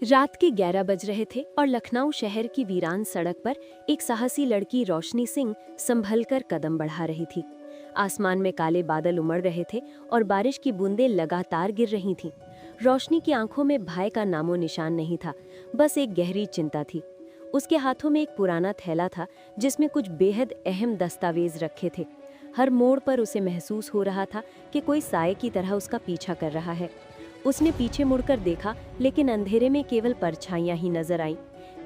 रात के 11 बज रहे थे और लखनऊ शहर की वीरान सड़क पर एक साहसी लड़की रोशनी सिंह संभलकर कदम बढ़ा रही थी। आसमान में काले बादल उमड़ रहे थे और बारिश की बूंदें लगातार गिर रही थीं। रोशनी की आंखों में भय का नामो निशान नहीं था, बस एक गहरी चिंता थी। उसके हाथों में एक पुराना थैला था जिसमें कुछ बेहद अहम दस्तावेज रखे थे। हर मोड़ पर उसे महसूस हो रहा था कि कोई साए की तरह उसका पीछा कर रहा है। उसने पीछे मुड़कर देखा, लेकिन अंधेरे में केवल परछाइयां ही नजर आईं।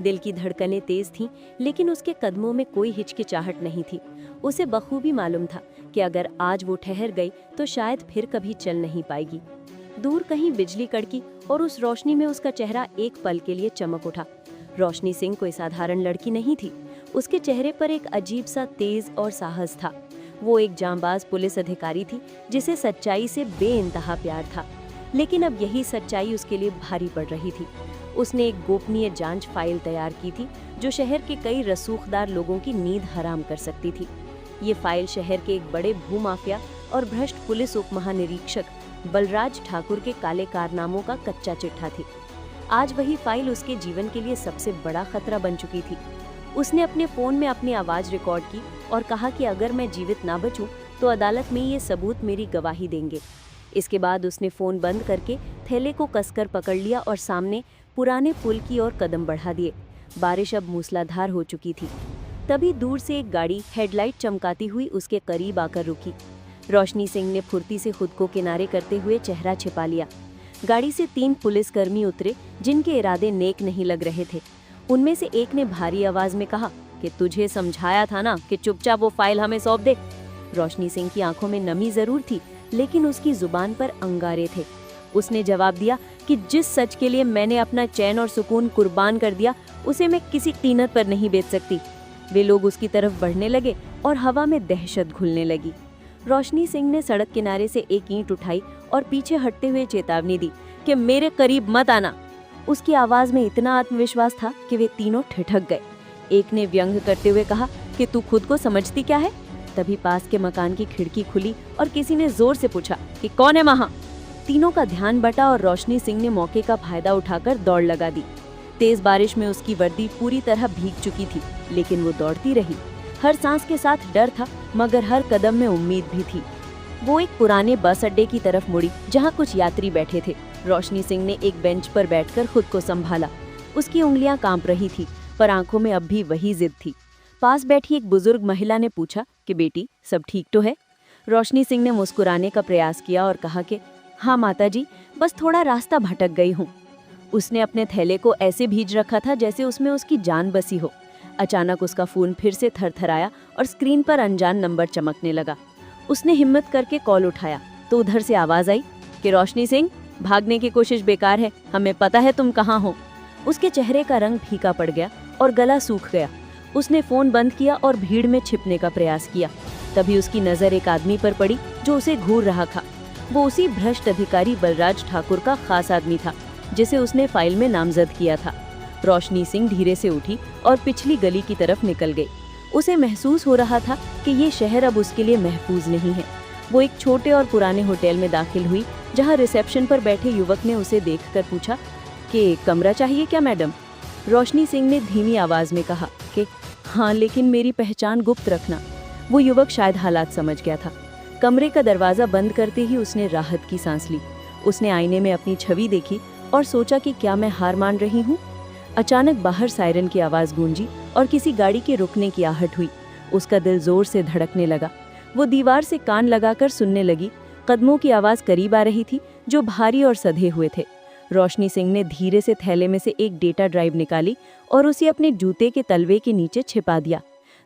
दिल की धड़कनें तेज थीं, लेकिन उसके कदमों में कोई हिचकिचाहट नहीं थी। उसे बखूबी मालूम था कि अगर आज वो ठहर गई तो शायद फिर कभी चल नहीं पाएगी। दूर कहीं बिजली कड़की और उस रोशनी में उसका चेहरा एक पल के लिए चमक उठा। रोशनी सिंह कोई साधारण लड़की नहीं थी। उसके चेहरे पर एक अजीब सा तेज और साहस था। वो एक जांबाज पुलिस अधिकारी थी जिसे सच्चाई से बेइंतहा प्यार था। लेकिन अब यही सच्चाई उसके लिए भारी पड़ रही थी। उसने एक गोपनीय जांच फाइल तैयार की थी जो शहर के कई रसूखदार लोगों की नींद हराम कर सकती थी। ये फाइल शहर के एक बड़े भूमाफिया और भ्रष्ट पुलिस उप महानिरीक्षक बलराज ठाकुर के काले कारनामों का कच्चा चिट्ठा थी। आज वही फाइल उसके जीवन के लिए सबसे बड़ा खतरा बन चुकी थी। उसने अपने फोन में अपनी आवाज रिकॉर्ड की और कहा कि अगर मैं जीवित ना बचूं तो अदालत में ये सबूत मेरी गवाही देंगे। इसके बाद उसने फोन बंद करके थैले को कसकर पकड़ लिया और सामने पुराने पुल की ओर कदम बढ़ा दिए। बारिश अब मूसलाधार हो चुकी थी। तभी दूर से एक गाड़ी हेडलाइट चमकाती हुई उसके करीब आकर रुकी। रोशनी सिंह ने फुर्ती से खुद को किनारे करते हुए चेहरा छिपा लिया। गाड़ी से 3 पुलिसकर्मी उतरे जिनके इरादे नेक नहीं लग रहे थे। उनमें से एक ने भारी आवाज में कहा कि तुझे समझाया था ना कि चुपचाप वो फाइल हमें सौंप दे। रोशनी सिंह की आंखों में नमी जरूर थी, लेकिन उसकी जुबान पर अंगारे थे। उसने जवाब दिया कि जिस सच के लिए मैंने अपना चैन और सुकून कुर्बान कर दिया उसे मैं किसी कीमत पर नहीं बेच सकती। वे लोग उसकी तरफ बढ़ने लगे और हवा में दहशत घुलने लगी। रोशनी सिंह ने सड़क किनारे से एक ईंट उठाई और पीछे हटते हुए चेतावनी दी कि मेरे करीब मत आना। उसकी आवाज में इतना आत्मविश्वास था कि वे तीनों ठिठक गए। एक ने व्यंग करते हुए कहा कि तू खुद को समझती क्या है। तभी पास के मकान की खिड़की खुली और किसी ने जोर से पूछा कि कौन है वहाँ। तीनों का ध्यान बटा और रोशनी सिंह ने मौके का फायदा उठाकर दौड़ लगा दी। तेज बारिश में उसकी वर्दी पूरी तरह भीग चुकी थी, लेकिन वो दौड़ती रही। हर सांस के साथ डर था, मगर हर कदम में उम्मीद भी थी। वो एक पुराने बस अड्डे की तरफ मुड़ी जहाँ कुछ यात्री बैठे थे। रोशनी सिंह ने एक बेंच पर बैठकर खुद को संभाला। उसकी उंगलियां कांप रही थी, पर आंखों में अब भी वही जिद थी। पास बैठी एक बुजुर्ग महिला ने पूछा कि बेटी सब ठीक तो है। रोशनी सिंह ने मुस्कुराने का प्रयास किया और कहा कि हाँ माताजी, बस थोड़ा रास्ता भटक गई हूँ। उसने अपने थैले को ऐसे भींच रखा था जैसे उसमें उसकी जान बसी हो। अचानक उसका फोन फिर से थरथराया और स्क्रीन पर अनजान नंबर चमकने लगा। उसने हिम्मत करके कॉल उठाया तो उधर से आवाज आई कि रोशनी सिंह, भागने की कोशिश बेकार है, हमें पता है तुम कहाँ हो। उसके चेहरे का रंग फीका पड़ गया और गला सूख गया। उसने फोन बंद किया और भीड़ में छिपने का प्रयास किया। तभी उसकी नजर एक आदमी पर पड़ी जो उसे घूर रहा था। वो उसी भ्रष्ट अधिकारी बलराज ठाकुर का खास आदमी था जिसे उसने फाइल में नामजद किया था। रोशनी सिंह धीरे से उठी और पिछली गली की तरफ निकल गई। उसे महसूस हो रहा था कि ये शहर अब उसके लिए महफूज नहीं है। वो एक छोटे और पुराने होटल में दाखिल हुई जहाँ रिसेप्शन पर बैठे युवक ने उसे देखकर पूछा कि कमरा चाहिए क्या मैडम। रोशनी सिंह ने धीमी आवाज में कहा कि हाँ, लेकिन मेरी पहचान गुप्त रखना। वो युवक शायद हालात समझ गया था। कमरे का दरवाजा बंद करते ही उसने राहत की सांस ली। उसने आईने में अपनी छवि देखी और सोचा कि क्या मैं हार मान रही हूँ। अचानक बाहर सायरन की आवाज गूंजी और किसी गाड़ी के रुकने की आहट हुई। उसका दिल जोर से धड़कने लगा। वो दीवार से कान लगाकर सुनने लगी। कदमों की आवाज करीब आ रही थी जो भारी और सधे हुए थे। रोशनी सिंह ने धीरे से थैले में से एक डेटा ड्राइव निकाली और उसे अपने जूते के तलवे के नीचे छिपा दिया।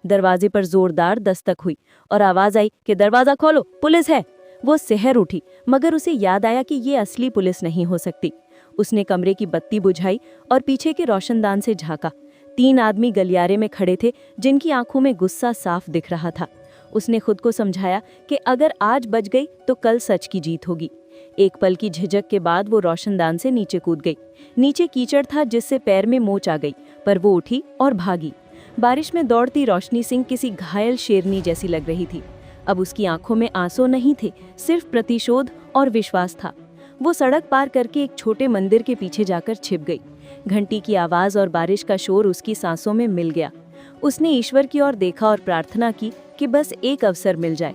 दरवाजे पर जोरदार दस्तक हुई और आवाज आई कि दरवाजा खोलो, पुलिस है। वो सहर उठी, मगर उसे याद आया कि ये असली पुलिस नहीं हो सकती। उसने कमरे की बत्ती बुझाई और पीछे के रोशनदान से झांका। 3 आदमी गलियारे में खड़े थे जिनकी आंखों में गुस्सा साफ दिख रहा था। उसने खुद को समझाया कि अगर आज बच गई तो कल सच की जीत होगी। एक पल की झिझक के बाद वो रोशनदान से नीचे कूद गई। नीचे कीचड़ था जिससे पैर में मोच आ गई, पर वो उठी और भागी। बारिश में दौड़ती रोशनी सिंह किसी घायल शेरनी जैसी लग रही थी। अब उसकी आंखों में आंसू नहीं थे, सिर्फ प्रतिशोध और विश्वास था। वो सड़क पार करके एक छोटे मंदिर के पीछे जाकर छिप गई। घंटी की आवाज़ और बारिश का शोर उसकी सांसों में मिल गया। उसने ईश्वर की ओर देखा और प्रार्थना की कि बस एक अवसर मिल जाए।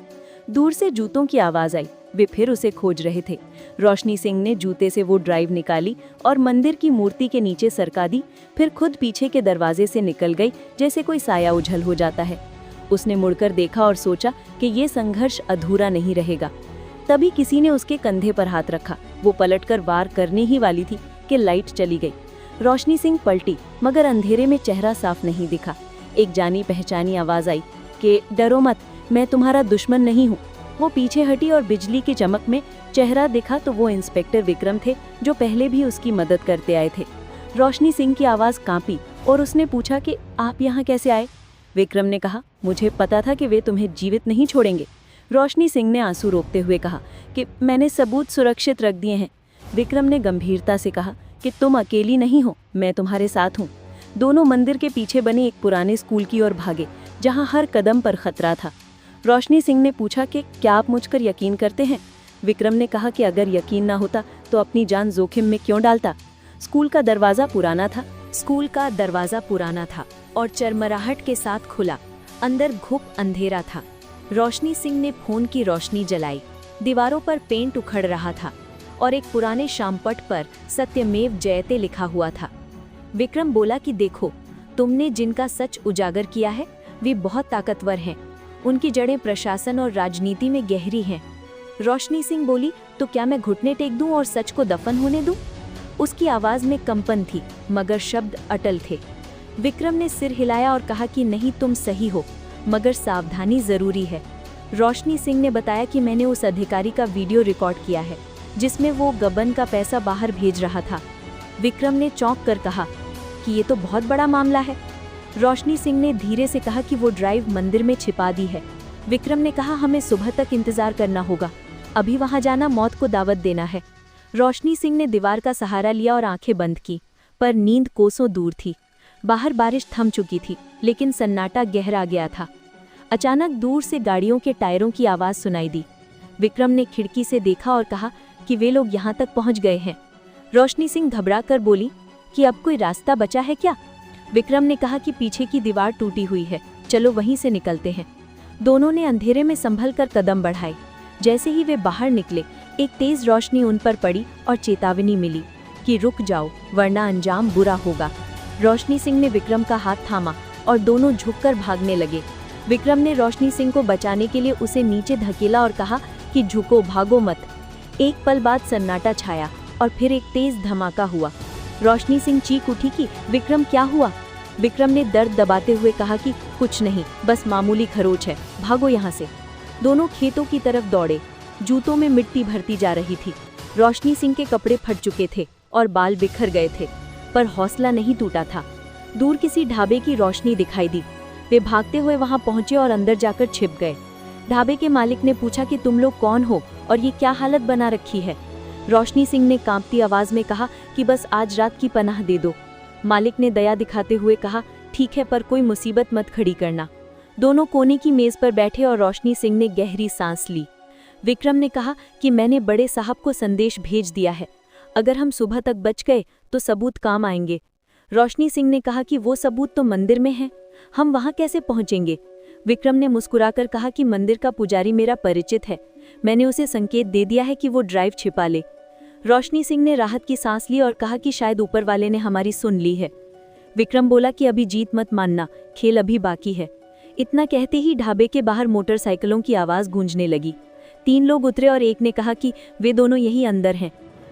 दूर से जूतों की आवाज़ आई। वे फिर उसे खोज रहे थे। रोशनी सिंह ने जूते से वो ड्राइव निकाली और मंदिर की मूर्ति के नीचे सरका दी, फिर खुद पीछे के दरवाजे से निकल गई जैसे कोई साया उछल हो जाता है। उसने मुड़कर देखा और सोचा कि ये संघर्ष अधूरा नहीं रहेगा। तभी किसी ने उसके कंधे पर हाथ रखा। वो पलटकर वार करने ही वाली थी कि लाइट चली गई। रोशनी सिंह पलटी, मगर अंधेरे में चेहरा साफ नहीं दिखा। एक जानी पहचानी आवाज़ आई कि डरो मत, मैं तुम्हारा दुश्मन नहीं हूँ। वो पीछे हटी और बिजली की चमक में चेहरा दिखा तो वो इंस्पेक्टर विक्रम थे, जो पहले भी उसकी मदद करते आए थे। रोशनी सिंह की आवाज़ कांपी और उसने पूछा कि आप यहाँ कैसे आए? विक्रम ने कहा, मुझे पता था कि वे तुम्हें जीवित नहीं छोड़ेंगे। रोशनी सिंह ने आंसू रोकते हुए कहा कि मैंने सबूत सुरक्षित रख दिए हैं। विक्रम ने गंभीरता से कहा कि तुम अकेली नहीं हो, मैं तुम्हारे साथ हूँ। दोनों मंदिर के पीछे बने एक पुराने स्कूल की ओर भागे, जहाँ हर कदम पर खतरा था। रोशनी सिंह ने पूछा कि क्या आप मुझ पर यकीन करते हैं? विक्रम ने कहा कि अगर यकीन ना होता तो अपनी जान जोखिम में क्यों डालता। स्कूल का दरवाज़ा पुराना था और चरमराहट के साथ खुला। अंदर घुप अंधेरा था। रोशनी सिंह ने फोन की रोशनी जलाई। दीवारों पर पेंट उखड़ रहा था और एक पुराने शामपट पर सत्यमेव जयते लिखा हुआ था। विक्रम बोला कि देखो, तुमने जिनका सच उजागर किया है वे बहुत ताकतवर हैं। उनकी जड़ें प्रशासन और राजनीति में गहरी हैं। रोशनी सिंह बोली, तो क्या मैं घुटने टेक दूं और सच को दफन होने दूं? उसकी आवाज में कंपन थी, मगर शब्द अटल थे। विक्रम ने सिर हिलाया और कहा कि नहीं, तुम सही हो, मगर सावधानी जरूरी है। रोशनी सिंह ने बताया कि मैंने उस अधिकारी का वीडियो रिकॉर्ड किया है जिसमें वो गबन का पैसा बाहर भेज रहा था। विक्रम ने चौंक कर कहा कि ये तो बहुत बड़ा मामला है। रोशनी सिंह ने धीरे से कहा कि वो ड्राइव मंदिर में छिपा दी है। विक्रम ने कहा, हमें सुबह तक इंतजार करना होगा, अभी वहां जाना मौत को दावत देना है। रोशनी सिंह ने दीवार का सहारा लिया और आंखें बंद की, पर नींद कोसों दूर थी। बाहर बारिश थम चुकी थी, लेकिन सन्नाटा गहरा गया था। अचानक दूर से गाड़ियों के टायरों की आवाज सुनाई दी। विक्रम ने खिड़की से देखा और कहा कि वे लोग यहाँ तक पहुँच गए हैं। रोशनी सिंह घबरा कर बोली कि अब कोई रास्ता बचा है क्या? विक्रम ने कहा कि पीछे की दीवार टूटी हुई है, चलो वहीं से निकलते हैं। दोनों ने अंधेरे में संभल कर कदम बढ़ाए। जैसे ही वे बाहर निकले, एक तेज रोशनी उन पर पड़ी और चेतावनी मिली कि रुक जाओ, वरना अंजाम बुरा होगा। रोशनी सिंह ने विक्रम का हाथ थामा और दोनों झुककर भागने लगे। विक्रम ने रोशनी सिंह को बचाने के लिए उसे नीचे धकेला और कहा कि झुको, भागो मत। एक पल बाद सन्नाटा छाया और फिर एक तेज धमाका हुआ। रोशनी सिंह चीख उठी कि विक्रम, क्या हुआ? विक्रम ने दर्द दबाते हुए कहा कि कुछ नहीं, बस मामूली खरोच है, भागो यहाँ से। दोनों खेतों की तरफ दौड़े। जूतों में मिट्टी भरती जा रही थी। रोशनी सिंह के कपड़े फट चुके थे और बाल बिखर गए थे, पर हौसला नहीं टूटा था। दूर किसी ढाबे की रोशनी दिखाई दी। वे भागते हुए वहां पहुंचे और अंदर जाकर छिप गए। ढाबे के मालिक ने पूछा कि तुम लोग कौन हो और ये क्या हालत बना रखी है? रोशनी सिंह ने कांपती आवाज में कहा कि बस आज रात की पनाह दे दो। मालिक ने दया दिखाते हुए कहा, ठीक है, पर कोई मुसीबत मत खड़ी करना। दोनों कोने की मेज पर बैठे और रोशनी सिंह ने गहरी सांस ली। विक्रम ने कहा कि मैंने बड़े साहब को संदेश भेज दिया है, अगर हम सुबह तक बच गए तो सबूत काम आएंगे। रोशनी सिंह ने कहा कि वो सबूत तो मंदिर में हैं, हम वहां कैसे पहुंचेंगे? विक्रम ने मुस्कुराकर कहा कि मंदिर का पुजारी मेरा परिचित है, मैंने उसे संकेत दे दिया है कि वो ड्राइव छिपा ले। रोशनी सिंह ने राहत की सांस ली और कहा कि शायद ऊपर वाले ने हमारी सुन ली है। विक्रम बोला कि अभी जीत मत मानना, खेल अभी बाकी है। इतना कहते ही ढाबे के बाहर मोटरसाइकिलों की आवाज गूंजने लगी। 3 लोग उतरे और एक ने कहा कि वे दोनों यहीं अंदर हैं।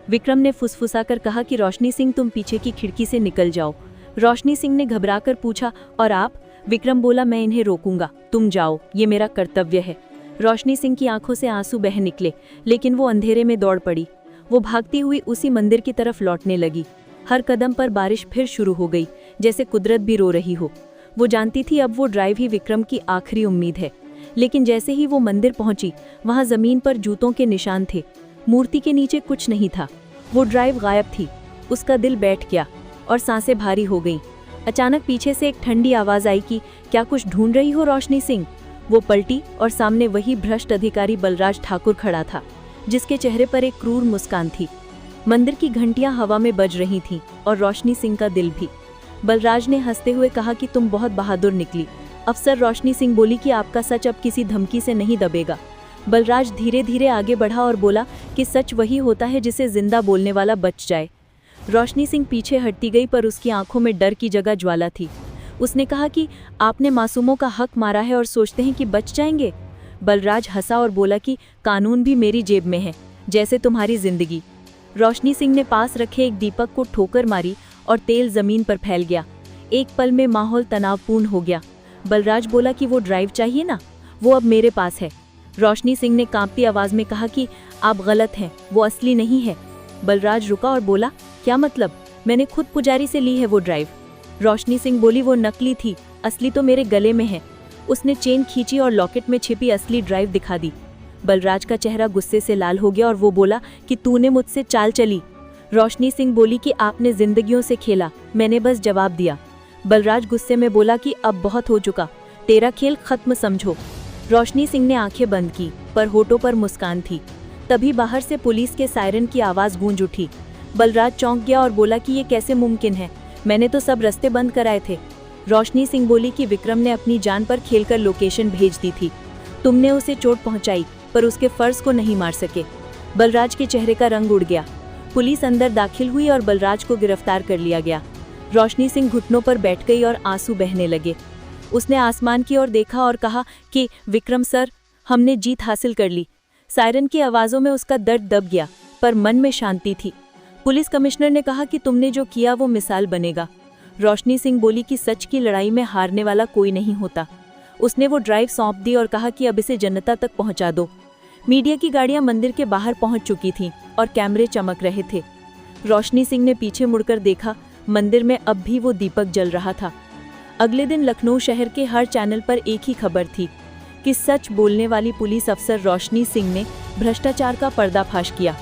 विक्रम ने फुसफुसाकर कहा कि रोशनी सिंह, तुम पीछे की खिड़की से निकल जाओ। रोशनी सिंह ने घबराकर पूछा, और आप? विक्रम बोला, मैं इन्हें रोकूंगा, तुम जाओ, ये मेरा कर्तव्य है। रोशनी सिंह की आंखों से आंसू बह निकले, लेकिन वो अंधेरे में दौड़ पड़ी। वो भागती हुई उसी मंदिर की तरफ लौटने लगी। हर कदम पर बारिश फिर शुरू हो गई, जैसे कुदरत भी रो रही हो। वो जानती थी अब वो ड्राइव ही विक्रम की आखिरी उम्मीद है। लेकिन जैसे ही वो मंदिर पहुंची, वहां जमीन पर जूतों के निशान थे। मूर्ति के नीचे कुछ नहीं था। वो ड्राइव गायब थी। उसका दिल बैठ गया और सांसें भारी हो गईं। अचानक पीछे से एक ठंडी आवाज आई कि क्या कुछ ढूंढ रही हो रोशनी सिंह? वो पलटी और सामने वही भ्रष्ट अधिकारी बलराज ठाकुर खड़ा था, जिसके चेहरे पर एक क्रूर मुस्कान थी। मंदिर की घंटियां हवा में बज रही थीं और रोशनी सिंह का दिल भी। बलराज ने हंसते हुए कहा कि तुम बहुत बहादुर निकली। अफसर रोशनी सिंह बोली कि आपका सच अब किसी धमकी से नहीं दबेगा। बलराज धीरे धीरे आगे बढ़ा और बोला कि सच वही होता है जिसे जिंदा बोलने वाला बच जाए। रोशनी सिंह पीछे हटती गई, पर उसकी आंखों में डर की जगह ज्वाला थी। उसने कहा कि आपने मासूमों का हक मारा है और सोचते हैं कि बच जाएंगे। बलराज हंसा और बोला कि कानून भी मेरी जेब में है, जैसे तुम्हारी जिंदगी। रोशनी सिंह ने पास रखे एक दीपक को ठोकर मारी और तेल जमीन पर फैल गया। एक पल में माहौल तनावपूर्ण हो गया। बलराज बोला कि वो ड्राइव चाहिए ना, वो अब मेरे पास है। रोशनी सिंह ने कांपती आवाज में कहा कि आप गलत हैं, वो असली नहीं है। बलराज रुका और बोला, क्या मतलब? मैंने खुद पुजारी से ली है वो ड्राइव। रोशनी सिंह बोली, वो नकली थी, असली तो मेरे गले में है। उसने चेन खींची और लॉकेट में छिपी असली ड्राइव दिखा दी। बलराज का चेहरा गुस्से से लाल हो गया और वो बोला कि तूने मुझसे चाल चली। रोशनी सिंह बोली कि आपने जिंदगियों से खेला, मैंने बस जवाब दिया। बलराज गुस्से में बोला कि अब बहुत हो चुका, तेरा खेल खत्म समझो। रोशनी सिंह ने आंखें बंद की, पर होठों पर मुस्कान थी। तभी बाहर से पुलिस के सायरन की आवाज गूंज उठी। बलराज चौंक गया और बोला कि ये कैसे मुमकिन है, मैंने तो सब रास्ते बंद कराए थे। रोशनी सिंह बोली कि विक्रम ने अपनी जान पर खेलकर लोकेशन भेज दी थी। तुमने उसे चोट पहुंचाई, पर उसके फर्ज को नहीं मार सके। बलराज के चेहरे का रंग उड़ गया। पुलिस अंदर दाखिल हुई और बलराज को गिरफ्तार कर लिया गया। रोशनी सिंह घुटनों पर बैठ गई और आंसू बहने लगे। उसने आसमान की ओर देखा और कहा कि विक्रम सर, हमने जीत हासिल कर ली। सायरन की आवाज़ों में उसका दर्द दब गया, पर मन में शांति थी। पुलिस कमिश्नर ने कहा कि तुमने जो किया वो मिसाल बनेगा। रोशनी सिंह बोली कि सच की लड़ाई में हारने वाला कोई नहीं होता। उसने वो ड्राइव सौंप दी और कहा कि अब इसे जनता तक पहुंचा दो। मीडिया की गाड़ियां मंदिर के बाहर पहुंच चुकी थीं और कैमरे चमक रहे थे। रोशनी सिंह ने पीछे मुड़कर देखा, मंदिर में अब भी वो दीपक जल रहा था। अगले दिन लखनऊ शहर के हर चैनल पर एक ही खबर थी कि सच बोलने वाली पुलिस अफसर रोशनी सिंह ने भ्रष्टाचार का पर्दाफाश किया।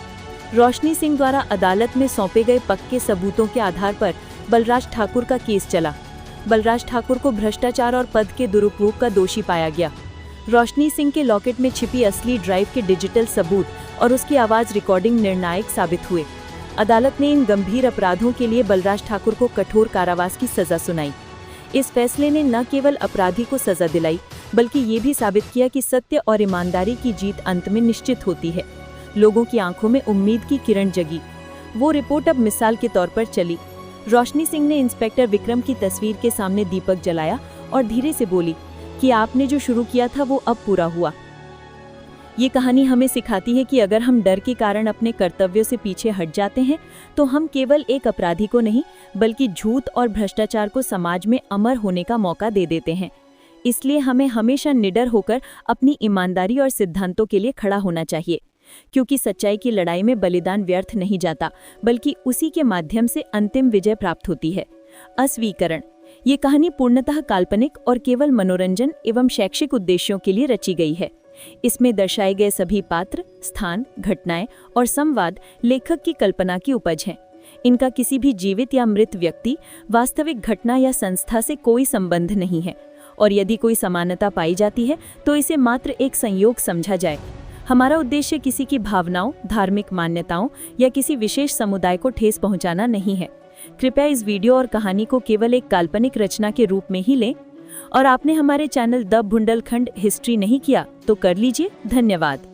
रोशनी सिंह द्वारा अदालत में सौंपे गए पक्के सबूतों के आधार पर बलराज ठाकुर का केस चला। बलराज ठाकुर को भ्रष्टाचार और पद के दुरुपयोग का दोषी पाया गया। रोशनी सिंह के लॉकेट में छिपी असली ड्राइव के डिजिटल सबूत और उसकी आवाज रिकॉर्डिंग निर्णायक साबित हुए। अदालत ने इन गंभीर अपराधों के लिए बलराज ठाकुर को कठोर कारावास की सजा सुनाई। इस फैसले ने न केवल अपराधी को सजा दिलाई, बल्कि ये भी साबित किया कि सत्य और ईमानदारी की जीत अंत में निश्चित होती है। लोगों की आंखों में उम्मीद की किरण जगी। वो रिपोर्ट अब मिसाल के तौर पर चली। रोशनी सिंह ने इंस्पेक्टर विक्रम की तस्वीर के सामने दीपक जलाया और धीरे से बोली कि आपने जो शुरू किया था वो अब पूरा हुआ। ये कहानी हमें सिखाती है कि अगर हम डर के कारण अपने कर्तव्यों से पीछे हट जाते हैं, तो हम केवल एक अपराधी को नहीं, बल्कि झूठ और भ्रष्टाचार को समाज में अमर होने का मौका दे देते हैं। इसलिए हमें हमेशा निडर होकर अपनी ईमानदारी और सिद्धांतों के लिए खड़ा होना चाहिए, क्योंकि सच्चाई की लड़ाई में बलिदान व्यर्थ नहीं जाता, बल्कि उसी के माध्यम से अंतिम विजय प्राप्त होती है। अस्वीकरण। ये कहानी पूर्णतः काल्पनिक और केवल मनोरंजन एवं शैक्षिक उद्देश्यों के लिए रची गई है। इसमें दर्शाए गए सभी पात्र, स्थान, घटनाएं और संवाद लेखक की कल्पना की उपज हैं। इनका किसी भी जीवित या मृत व्यक्ति, वास्तविक घटना या संस्था से कोई संबंध नहीं है, और यदि कोई समानता पाई जाती है तो इसे मात्र एक संयोग समझा जाए। हमारा उद्देश्य किसी की भावनाओं, धार्मिक मान्यताओं या किसी विशेष समुदाय को ठेस पहुंचाना नहीं है। कृपया इस वीडियो और कहानी को केवल एक काल्पनिक रचना के रूप में ही लें। और आपने हमारे चैनल द बुंदेलखंड हिस्ट्री नहीं किया तो कर लीजिए। धन्यवाद।